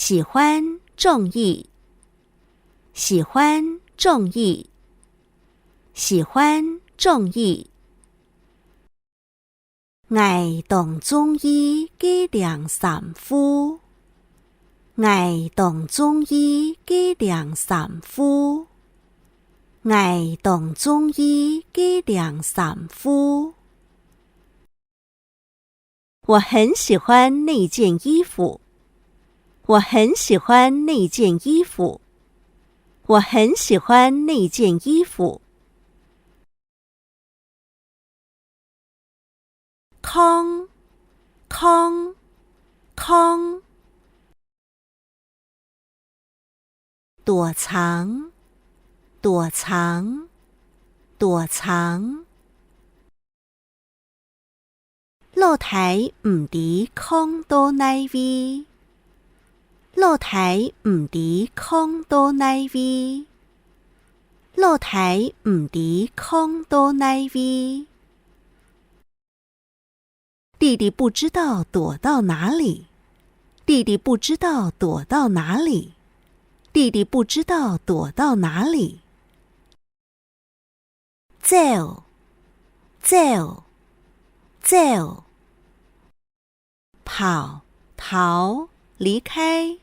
喜欢中意，喜欢中意，喜欢中意。我同中意嘅涼衫褲，我同中意嘅涼衫褲，我同中意嘅涼衫褲。我很喜欢那件衣服，我很喜欢那件衣服，我很喜欢那件衣服。空，空，空。躲藏，躲藏，躲藏。露台唔伫空倒奶味，露台唔伫空倒奶味，露台唔伫空倒奶味。弟弟不知道躲到哪里，弟弟不知道躲到哪里，弟弟不知道躲到哪里。走，走，走。跑，逃，离开，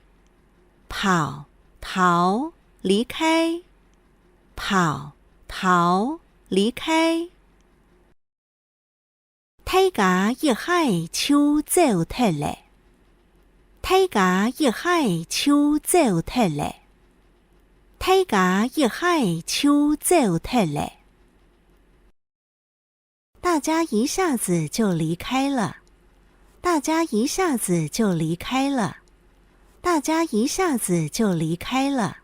跑，逃，离开，跑，逃，离开。睇架一海手走脱咧，睇架一海手走脱咧，睇架一海手走脱咧。大家一下子就离开了，大家一下子就离开了，大家一下子就离开了。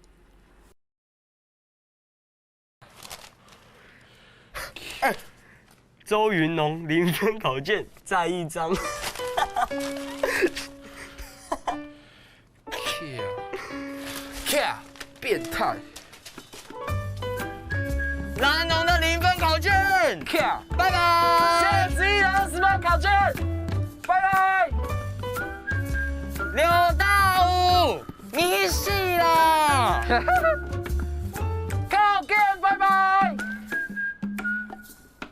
周云龙0分考卷再一张。变态！蓝龙的0分考卷，拜拜。谢谢子怡的20分考卷，拜拜。刘大武，你死啦！考卷，拜拜。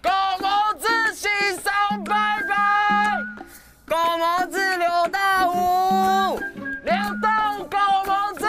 狗毛子欣赏，拜拜。狗毛子刘大武，刘大武狗毛子。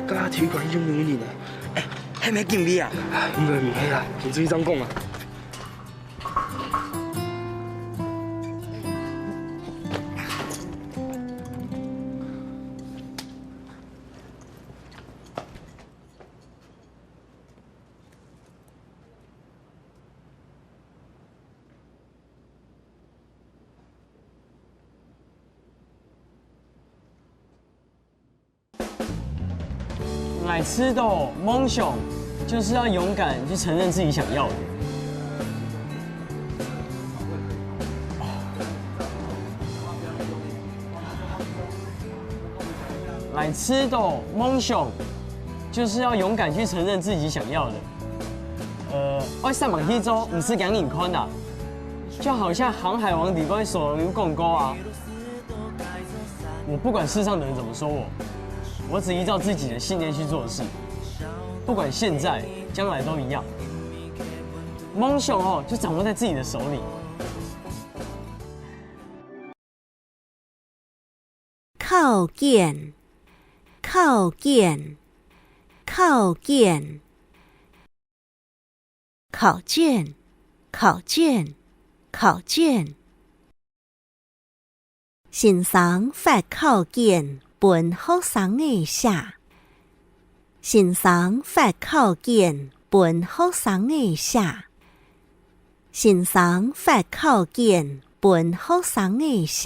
今日體育館已經冇人啦。係咪見面啊？應該唔係啦，唔注意張工啊。来吃的梦想就是要勇敢去承认自己想要的。来吃的梦想就是要勇敢去承认自己想要的。我上网去做，不是讲你宽的，就好像《航海王》里边索隆共沟啊。我不管世上的人怎么说我只依照自己的信念去做事，不管现在、将来都一样。梦想就掌握在自己的手里。靠件，靠件，靠件。考卷，考卷，考卷。先生發考卷本學生嘅寫，先生發考卷本學生嘅寫，先生發考卷本學生嘅寫。